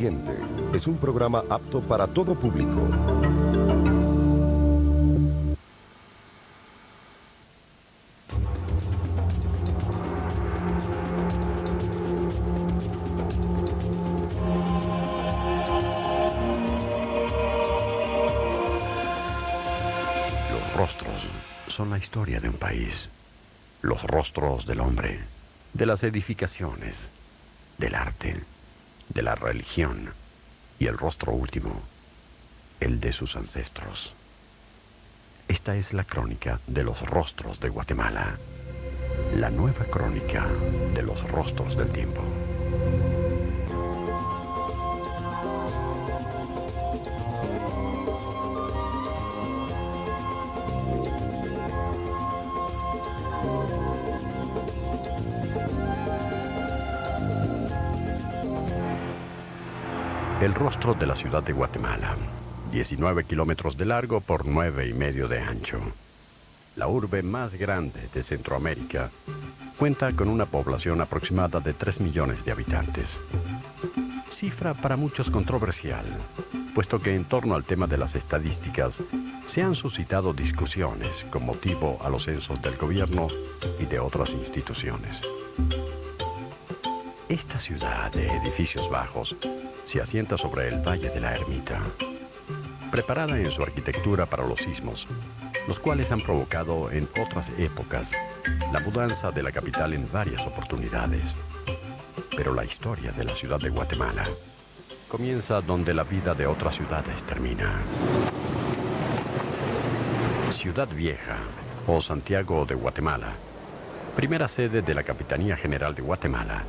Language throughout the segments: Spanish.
Gente es un programa apto para todo público. Los rostros son la historia de un país. Los rostros del hombre, de las edificaciones, del arte, de la religión y el rostro último, el de sus ancestros. Esta es la crónica de los rostros de Guatemala, la nueva crónica de los rostros del tiempo. El rostro de la ciudad de Guatemala, 19 kilómetros de largo por 9,5 de ancho. La urbe más grande de Centroamérica cuenta con una población aproximada de 3 millones de habitantes. Cifra para muchos controversial, puesto que en torno al tema de las estadísticas se han suscitado discusiones con motivo a los censos del gobierno y de otras instituciones. Esta ciudad de edificios bajos se asienta sobre el Valle de la Ermita, preparada en su arquitectura para los sismos, los cuales han provocado en otras épocas la mudanza de la capital en varias oportunidades. Pero la historia de la ciudad de Guatemala comienza donde la vida de otras ciudades termina. Ciudad Vieja, o Santiago de Guatemala, primera sede de la Capitanía General de Guatemala,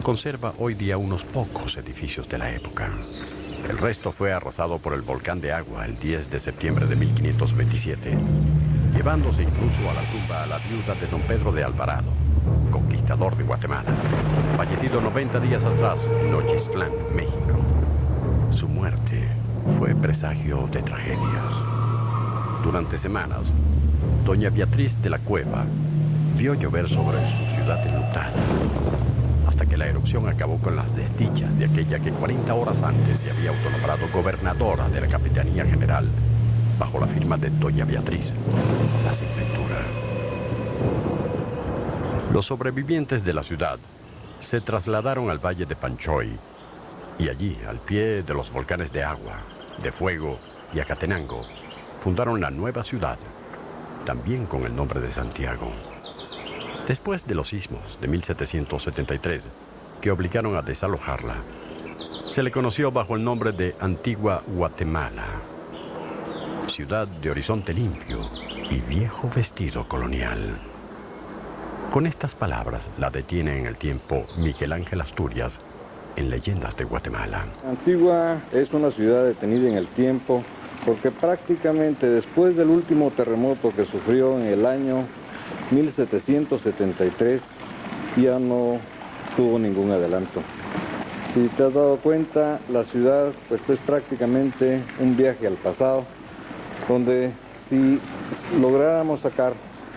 conserva hoy día unos pocos edificios de la época. El resto fue arrasado por el volcán de agua el 10 de septiembre de 1527, llevándose incluso a la tumba a la viuda de don Pedro de Alvarado, conquistador de Guatemala, fallecido 90 días atrás en Nochistlán, México. Su muerte fue presagio de tragedias. Durante semanas, doña Beatriz de la Cueva vio llover sobre su ciudad enlutada, hasta que la erupción acabó con las desdichas de aquella que 40 horas antes se había autonombrado gobernadora de la Capitanía General, bajo la firma de doña Beatriz, la sin ventura. Los sobrevivientes de la ciudad se trasladaron al valle de Panchoy, y allí, al pie de los volcanes de Agua, de Fuego y Acatenango, fundaron la nueva ciudad, también con el nombre de Santiago. Después de los sismos de 1773, que obligaron a desalojarla, se le conoció bajo el nombre de Antigua Guatemala, ciudad de horizonte limpio y viejo vestido colonial. Con estas palabras la detiene en el tiempo Miguel Ángel Asturias en Leyendas de Guatemala. Antigua es una ciudad detenida en el tiempo porque prácticamente después del último terremoto que sufrió en el año 1773 ya no tuvo ningún adelanto. Si te has dado cuenta, la ciudad pues es prácticamente un viaje al pasado, donde si lográramos sacar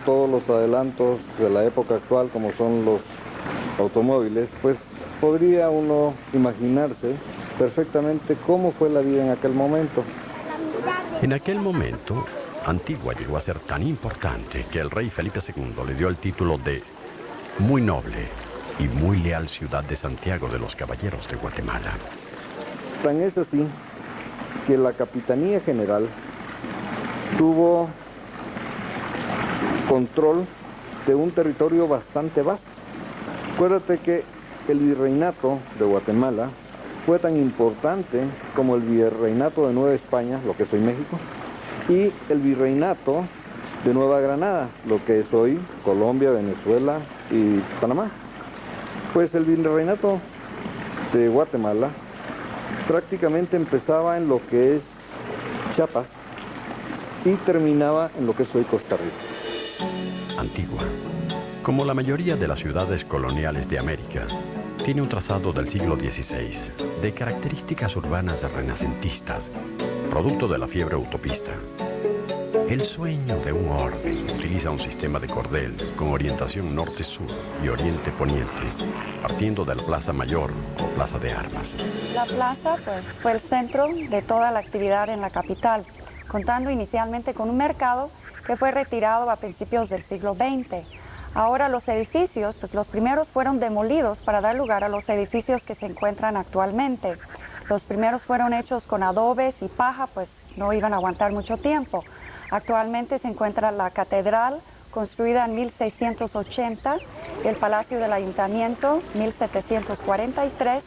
todos los adelantos de la época actual, como son los automóviles, pues podría uno imaginarse perfectamente cómo fue la vida en aquel momento. En aquel momento, Antigua llegó a ser tan importante que el rey Felipe II le dio el título de muy noble y muy leal ciudad de Santiago de los Caballeros de Guatemala. Tan es así que la Capitanía General tuvo control de un territorio bastante vasto. Acuérdate que el virreinato de Guatemala fue tan importante como el virreinato de Nueva España, lo que es hoy México, y el virreinato de Nueva Granada, lo que es hoy Colombia, Venezuela y Panamá. Pues el virreinato de Guatemala prácticamente empezaba en lo que es Chiapas y terminaba en lo que es hoy Costa Rica. Antigua, como la mayoría de las ciudades coloniales de América, tiene un trazado del siglo XVI, de características urbanas renacentistas, producto de la fiebre utopista. El sueño de un orden utiliza un sistema de cordel con orientación norte-sur y oriente-poniente, partiendo de la Plaza Mayor o Plaza de Armas. La plaza pues, fue el centro de toda la actividad en la capital, contando inicialmente con un mercado que fue retirado a principios del siglo XX. Ahora los edificios, pues los primeros fueron demolidos para dar lugar a los edificios que se encuentran actualmente. Los primeros fueron hechos con adobes y paja, pues no iban a aguantar mucho tiempo. Actualmente se encuentra la catedral, construida en 1680, el Palacio del Ayuntamiento, 1743,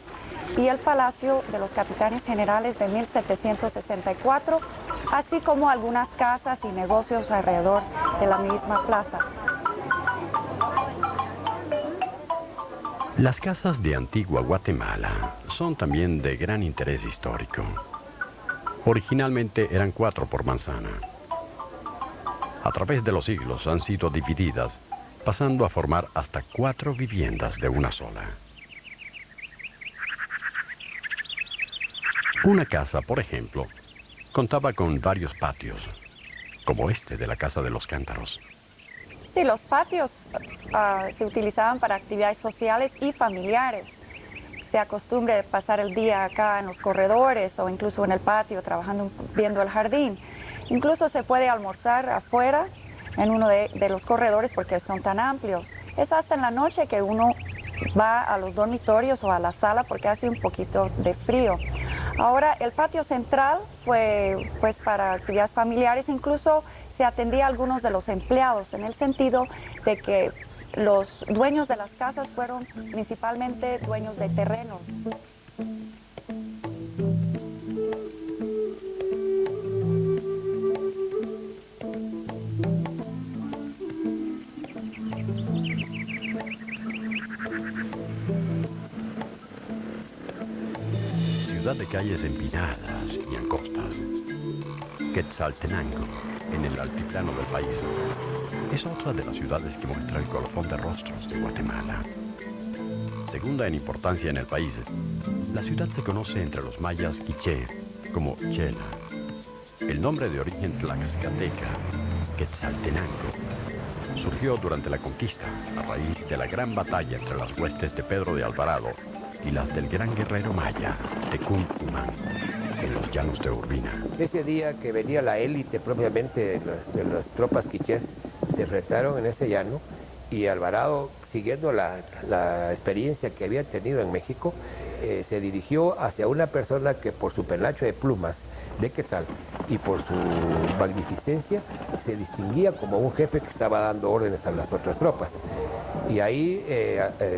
y el Palacio de los Capitanes Generales de 1764, así como algunas casas y negocios alrededor de la misma plaza. Las casas de Antigua Guatemala son también de gran interés histórico. Originalmente eran 4 por manzana. A través de los siglos han sido divididas, pasando a formar hasta 4 viviendas de una sola. Una casa, por ejemplo, contaba con varios patios, como este de la Casa de los Cántaros. Sí, los patios se utilizaban para actividades sociales y familiares. Se acostumbra pasar el día acá en los corredores o incluso en el patio trabajando, viendo el jardín. Incluso se puede almorzar afuera en uno de los corredores porque son tan amplios. Es hasta en la noche que uno va a los dormitorios o a la sala porque hace un poquito de frío. Ahora el patio central fue pues para actividades familiares, incluso se atendía a algunos de los empleados en el sentido de que los dueños de las casas fueron principalmente dueños de terrenos. Ciudad de calles empinadas y angostas, Quetzaltenango, en el altiplano del país, es otra de las ciudades que muestra el colofón de rostros de Guatemala. Segunda en importancia en el país, la ciudad se conoce entre los mayas quiché como Chela. El nombre de origen tlaxcalteca, Quetzaltenango, surgió durante la conquista a raíz de la gran batalla entre las huestes de Pedro de Alvarado y las del gran guerrero maya, Tecún Umán, en los llanos de Urbina. Ese día que venía la élite propiamente de las tropas quichés, se enfrentaron en ese llano y Alvarado, siguiendo la experiencia que había tenido en México, se dirigió hacia una persona que por su penacho de plumas de Quetzal y por su magnificencia se distinguía como un jefe que estaba dando órdenes a las otras tropas. Y ahí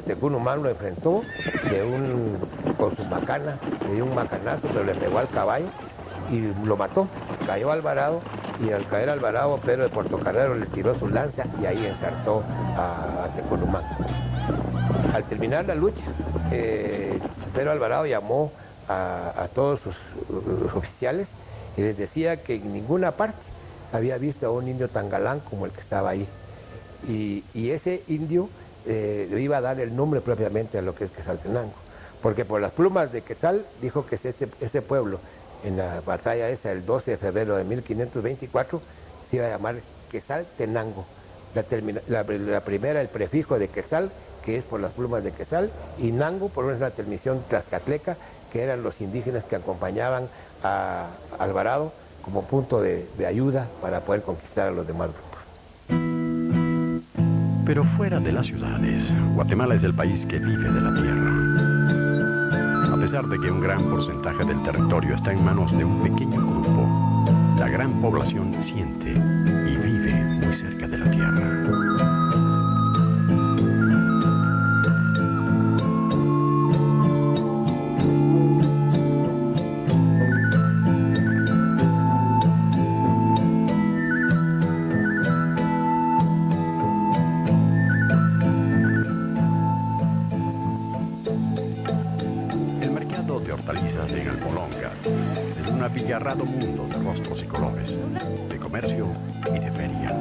Tecún Umán lo enfrentó con su macana, le dio un macanazo, pero le pegó al caballo y lo mató. Cayó Alvarado y al caer Alvarado, Pedro de Portocarrero le tiró su lanza y ahí ensartó a Tecún Umán. Al terminar la lucha, Pedro Alvarado llamó a todos sus oficiales y les decía que en ninguna parte había visto a un indio tan galán como el que estaba ahí. Y ese indio le iba a dar el nombre propiamente a lo que es Quetzaltenango, porque por las plumas de Quetzal dijo que ese pueblo, en la batalla esa, el 12 de febrero de 1524, se iba a llamar Quetzaltenango. La primera, el prefijo de Quetzal, que es por las plumas de Quetzal, y Nango por una transmisión tlaxcalteca, que eran los indígenas que acompañaban a Alvarado como punto de ayuda para poder conquistar a los demás grupos. Pero fuera de las ciudades, Guatemala es el país que vive de la tierra. A pesar de que un gran porcentaje del territorio está en manos de un pequeño grupo, la gran población siente y vive muy cerca de la tierra. En Almolonga, en un abigarrado mundo de rostros y colores, de comercio y de feria.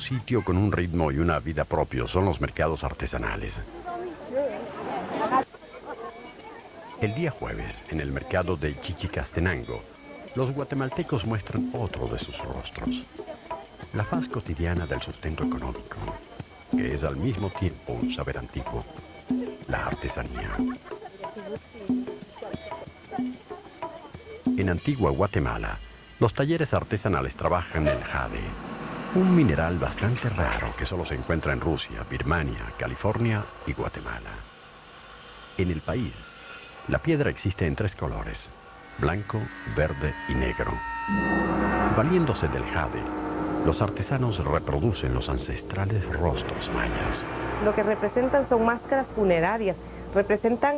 sitio con un ritmo y una vida propios son los mercados artesanales. El día jueves, en el mercado de Chichicastenango, los guatemaltecos muestran otro de sus rostros. La faz cotidiana del sustento económico, que es al mismo tiempo un saber antiguo, la artesanía. En Antigua Guatemala, los talleres artesanales trabajan el jade, un mineral bastante raro que solo se encuentra en Rusia, Birmania, California y Guatemala. En el país, la piedra existe en 3 colores, blanco, verde y negro. Valiéndose del jade, los artesanos reproducen los ancestrales rostros mayas. Lo que representan son máscaras funerarias, representan,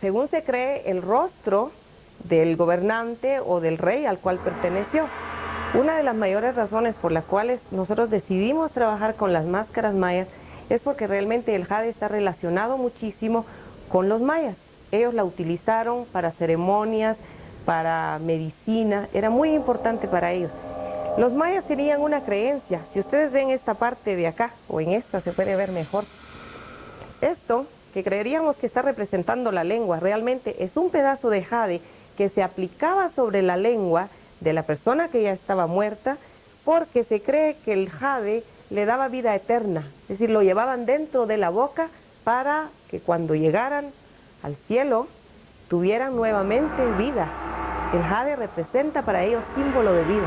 según se cree, el rostro del gobernante o del rey al cual perteneció. Una de las mayores razones por las cuales nosotros decidimos trabajar con las máscaras mayas es porque realmente el jade está relacionado muchísimo con los mayas. Ellos la utilizaron para ceremonias, para medicina, era muy importante para ellos. Los mayas tenían una creencia, si ustedes ven esta parte de acá, o en esta se puede ver mejor, esto que creeríamos que está representando la lengua, realmente es un pedazo de jade que se aplicaba sobre la lengua de la persona que ya estaba muerta, porque se cree que el jade le daba vida eterna, es decir, lo llevaban dentro de la boca para que cuando llegaran al cielo tuvieran nuevamente vida. El jade representa para ellos símbolo de vida.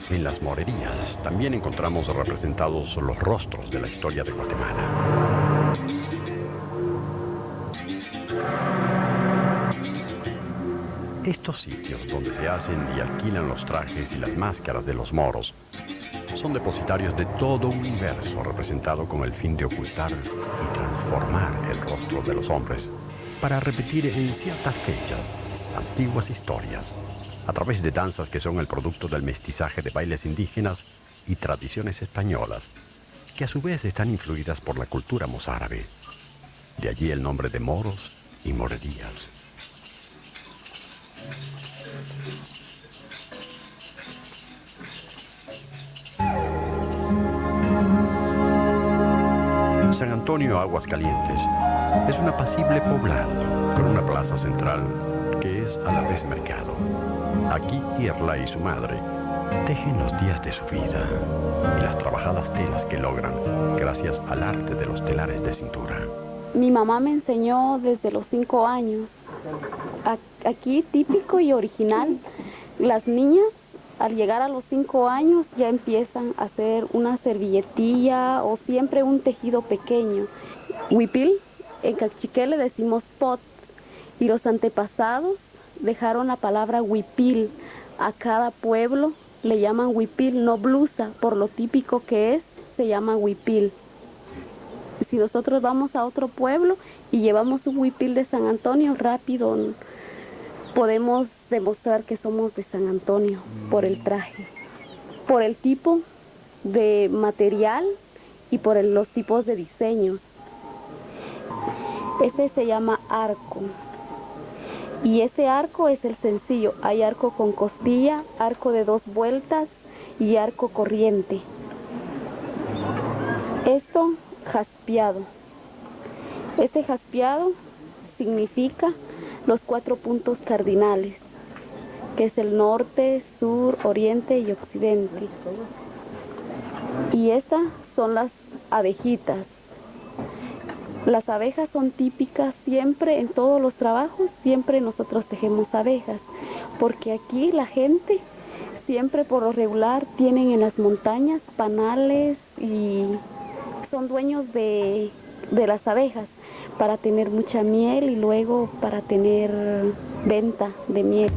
En las morerías también encontramos representados los rostros de la historia de Guatemala. Estos sitios donde se hacen y alquilan los trajes y las máscaras de los moros son depositarios de todo un universo representado con el fin de ocultar y transformar el rostro de los hombres para repetir en ciertas fechas antiguas historias a través de danzas que son el producto del mestizaje de bailes indígenas y tradiciones españolas, que a su vez están influidas por la cultura mozárabe. De allí el nombre de moros y morerías. San Antonio Aguascalientes es un apacible poblado con una plaza central que es a la vez mercado. Aquí Irla y su madre tejen los días de su vida y las trabajadas telas que logran gracias al arte de los telares de cintura. Mi mamá me enseñó desde los 5 años. Aquí típico y original, las niñas al llegar a los 5 años ya empiezan a hacer una servilletilla o siempre un tejido pequeño. Huipil, en cachiquel le decimos pot, y los antepasados dejaron la palabra huipil. A cada pueblo le llaman huipil, no blusa, por lo típico que es, se llama huipil. Si nosotros vamos a otro pueblo y llevamos un huipil de San Antonio, rápido podemos demostrar que somos de San Antonio por el traje, por el tipo de material y por los tipos de diseños. Este se llama arco. Y ese arco es el sencillo. Hay arco con costilla, arco de 2 vueltas y arco corriente. Esto, jaspeado. Este jaspeado significa los 4 puntos cardinales, que es el norte, sur, oriente y occidente. Y estas son las abejitas. Las abejas son típicas siempre, en todos los trabajos, siempre nosotros tejemos abejas, porque aquí la gente siempre por lo regular tienen en las montañas panales y son dueños de las abejas para tener mucha miel y luego para tener venta de miel.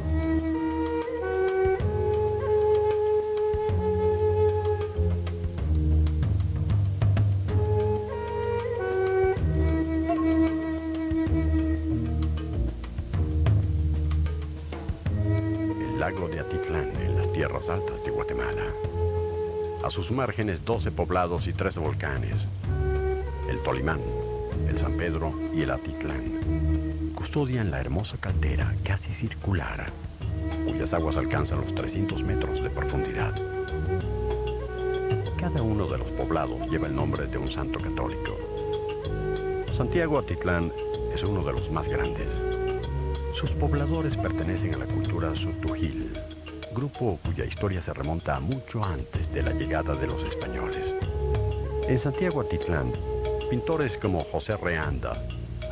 El lago de Atitlán, en las tierras altas de Guatemala. A sus márgenes 12 poblados y 3 volcanes. El Tolimán, el San Pedro y el Atitlán custodian la hermosa caldera casi circular, cuyas aguas alcanzan los 300 metros de profundidad. Cada uno de los poblados lleva el nombre de un santo católico. Santiago Atitlán es uno de los más grandes. Sus pobladores pertenecen a la cultura sutujil, grupo cuya historia se remonta a mucho antes de la llegada de los españoles. En Santiago Atitlán, pintores como José Reanda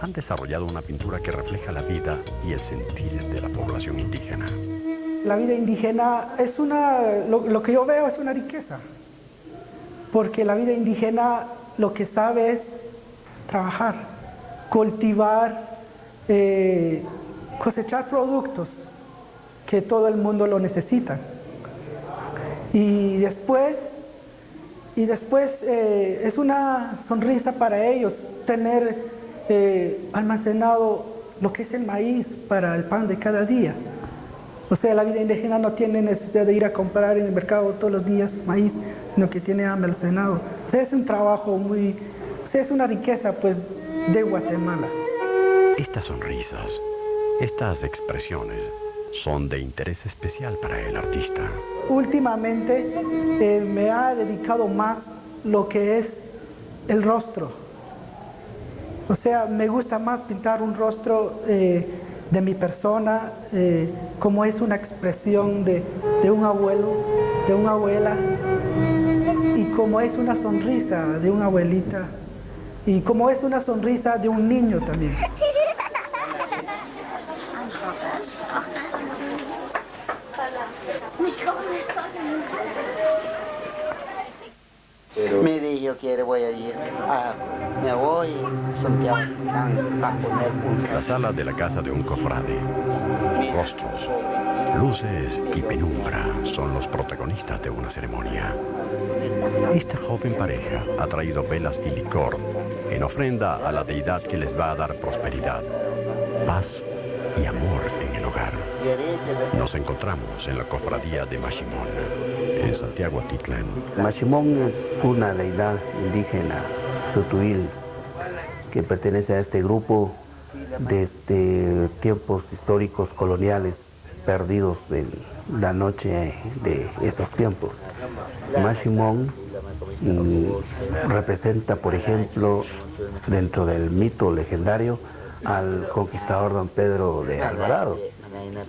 han desarrollado una pintura que refleja la vida y el sentir de la población indígena. La vida indígena es lo que yo veo es una riqueza, porque la vida indígena lo que sabe es trabajar, cultivar, cosechar productos que todo el mundo lo necesita. Y después es una sonrisa para ellos tener almacenado lo que es el maíz para el pan de cada día. O sea, la vida indígena no tiene necesidad de ir a comprar en el mercado todos los días maíz, sino que tiene almacenado. O sea, es un trabajo es una riqueza pues de Guatemala. Estas sonrisas, estas expresiones son de interés especial para el artista. Últimamente me ha dedicado más lo que es el rostro. O sea, me gusta más pintar un rostro de mi persona, como es una expresión de un abuelo, de una abuela, y como es una sonrisa de una abuelita, y como es una sonrisa de un niño también. Me dijo que voy a ir me voy a Santiago a poner un... La sala de la casa de un cofrade. Rostros, luces y penumbra son los protagonistas de una ceremonia. Esta joven pareja ha traído velas y licor en ofrenda a la deidad que les va a dar prosperidad, paz y amor en el hogar. Nos encontramos en la cofradía de Mashimón, en Santiago Atitlán. Mashimón es una deidad indígena sutuil que pertenece a este grupo desde tiempos históricos coloniales perdidos en la noche de esos tiempos. Mashimón representa, por ejemplo, dentro del mito legendario, al conquistador don Pedro de Alvarado.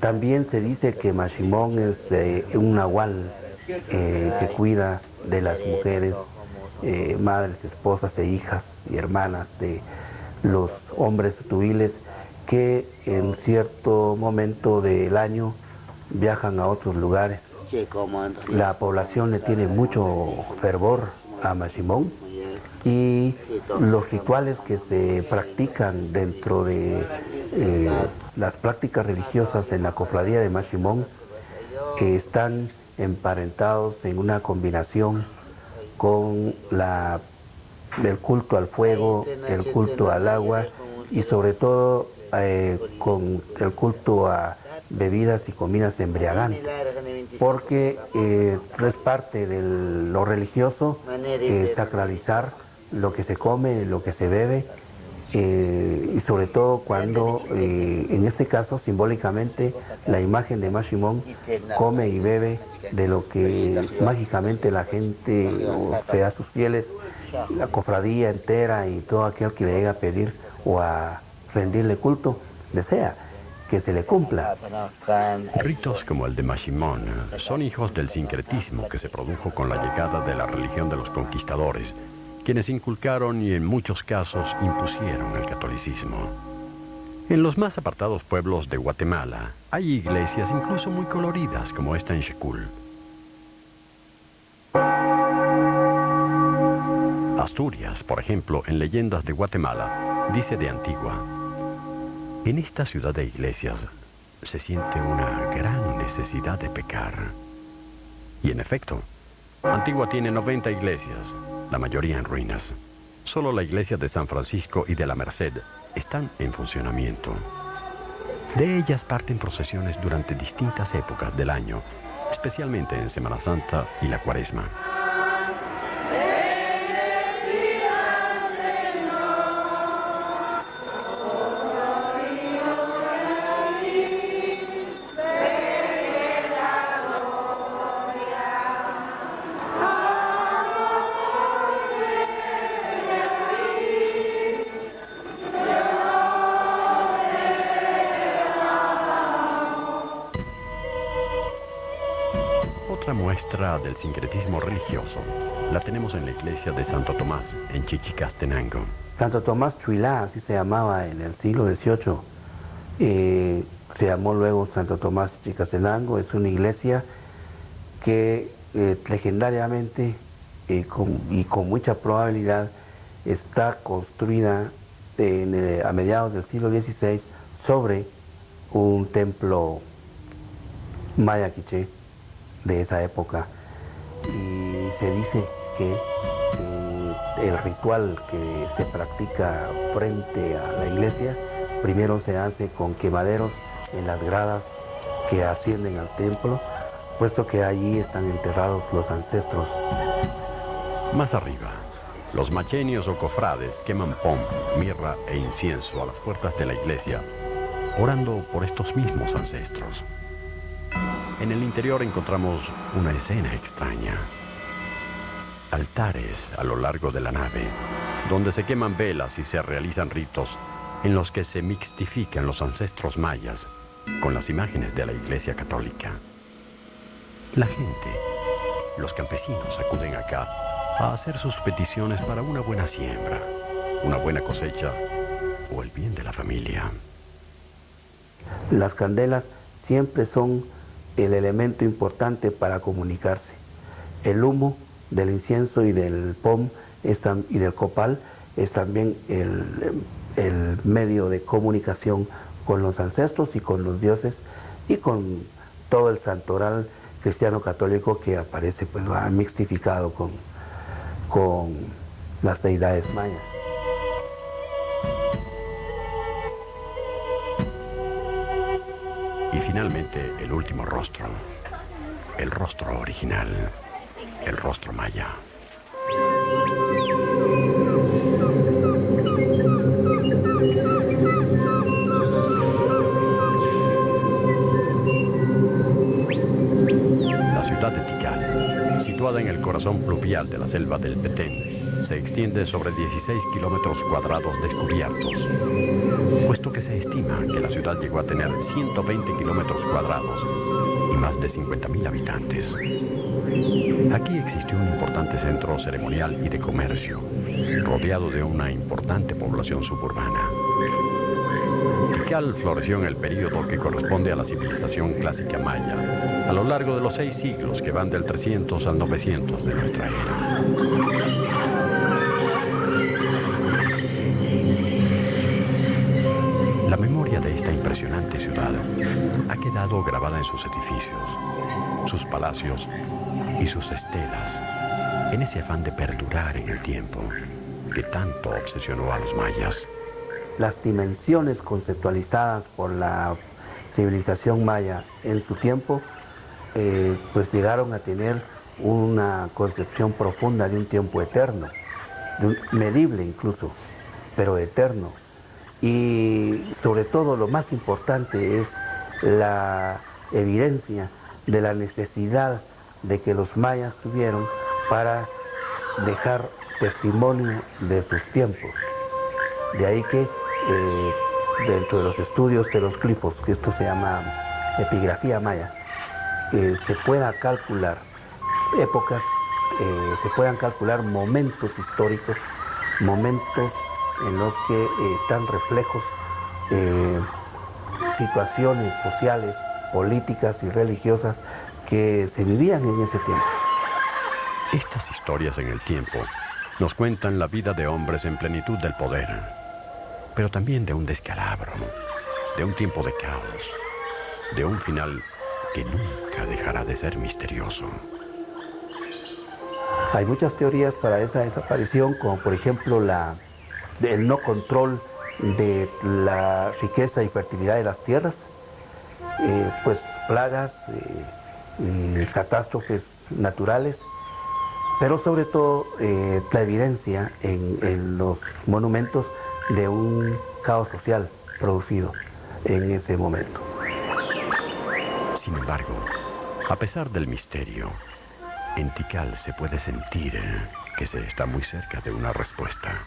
También se dice que Mashimón es un nahual que cuida de las mujeres, madres, esposas e hijas y hermanas de los hombres tutuiles que en cierto momento del año viajan a otros lugares. La población le tiene mucho fervor a Mashimón y los rituales que se practican dentro de las prácticas religiosas en la cofradía de Mashimón están emparentados en una combinación con el culto al fuego, el culto al agua y sobre todo con el culto a bebidas y comidas embriagantes, porque es parte de lo religioso sacralizar lo que se come, lo que se bebe, y sobre todo cuando, en este caso simbólicamente, la imagen de Mashimón come y bebe de lo que mágicamente la gente, o sea, sus fieles, la cofradía entera y todo aquel que le llega a pedir o a rendirle culto, desea que se le cumpla. Ritos como el de Mashimón son hijos del sincretismo que se produjo con la llegada de la religión de los conquistadores, quienes inculcaron y en muchos casos impusieron el catolicismo. En los más apartados pueblos de Guatemala hay iglesias incluso muy coloridas como esta en Xecul. Asturias, por ejemplo, en Leyendas de Guatemala, dice de Antigua: en esta ciudad de iglesias se siente una gran necesidad de pecar. Y en efecto, Antigua tiene 90 iglesias, la mayoría en ruinas. Solo la iglesia de San Francisco y de la Merced están en funcionamiento. De ellas parten procesiones durante distintas épocas del año, especialmente en Semana Santa y la Cuaresma. muestra del sincretismo religioso la tenemos en la iglesia de Santo Tomás, en Chichicastenango. Santo Tomás Chuilá, así se llamaba en el siglo XVIII. Se llamó luego Santo Tomás Chichicastenango. Es una iglesia que legendariamente y con mucha probabilidad está construida a mediados del siglo XVI sobre un templo maya quiché de esa época, y se dice que el ritual que se practica frente a la iglesia primero se hace con quemaderos en las gradas que ascienden al templo, puesto que allí están enterrados los ancestros. Más arriba, los machenios o cofrades queman pom, mirra e incienso a las puertas de la iglesia, orando por estos mismos ancestros. En el interior encontramos una escena extraña. Altares a lo largo de la nave, donde se queman velas y se realizan ritos en los que se mixtifican los ancestros mayas con las imágenes de la Iglesia Católica. La gente, los campesinos, acuden acá a hacer sus peticiones para una buena siembra, una buena cosecha o el bien de la familia. Las candelas siempre son el elemento importante para comunicarse. El humo del incienso y del pom y del copal es también el medio de comunicación con los ancestros y con los dioses y con todo el santoral cristiano católico que aparece, pues va mixtificado con las deidades mayas. Y finalmente el último rostro, el rostro original, el rostro maya. La ciudad de Tikal, situada en el corazón pluvial de la selva del Petén, se extiende sobre 16 kilómetros cuadrados descubiertos, puesto que se estima que la ciudad llegó a tener 120 kilómetros cuadrados y más de 50.000 habitantes. Aquí existió un importante centro ceremonial y de comercio, rodeado de una importante población suburbana. Tikal floreció en el período que corresponde a la civilización clásica maya, a lo largo de los 6 siglos que van del 300 al 900 de nuestra era. La memoria de esta impresionante ciudad ha quedado grabada en sus edificios, sus palacios y sus estelas, en ese afán de perdurar en el tiempo que tanto obsesionó a los mayas. Las dimensiones conceptualizadas por la civilización maya en su tiempo, pues llegaron a tener una concepción profunda de un tiempo eterno, medible incluso, pero eterno. Y sobre todo lo más importante es la evidencia de la necesidad de que los mayas tuvieron para dejar testimonio de sus tiempos. De ahí que dentro de los estudios de los glifos, que esto se llama epigrafía maya, se pueda calcular épocas, se puedan calcular momentos históricos, momentos en los que están reflejos, situaciones sociales, políticas y religiosas que se vivían en ese tiempo. Estas historias en el tiempo nos cuentan la vida de hombres en plenitud del poder, pero también de un descalabro, de un tiempo de caos, de un final que nunca dejará de ser misterioso. Hay muchas teorías para esa desaparición, como por ejemplo el no control de la riqueza y fertilidad de las tierras, pues plagas, catástrofes naturales, pero sobre todo la evidencia en los monumentos de un caos social producido en ese momento. Sin embargo, a pesar del misterio, en Tikal se puede sentir que se está muy cerca de una respuesta.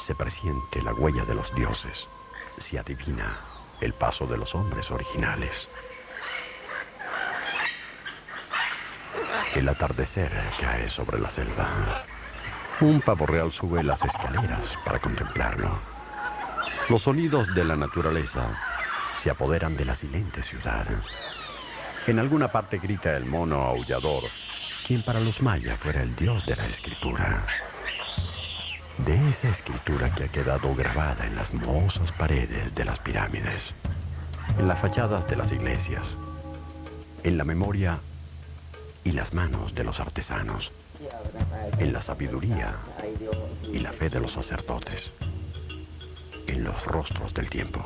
Se presiente la huella de los dioses, se adivina el paso de los hombres originales. El atardecer cae sobre la selva. Un pavo real sube las escaleras para contemplarlo. Los sonidos de la naturaleza se apoderan de la silente ciudad. En alguna parte grita el mono aullador, quien para los mayas fuera el dios de la escritura. De esa escritura que ha quedado grabada en las mohosas paredes de las pirámides, en las fachadas de las iglesias, en la memoria y las manos de los artesanos, en la sabiduría y la fe de los sacerdotes, en los rostros del tiempo.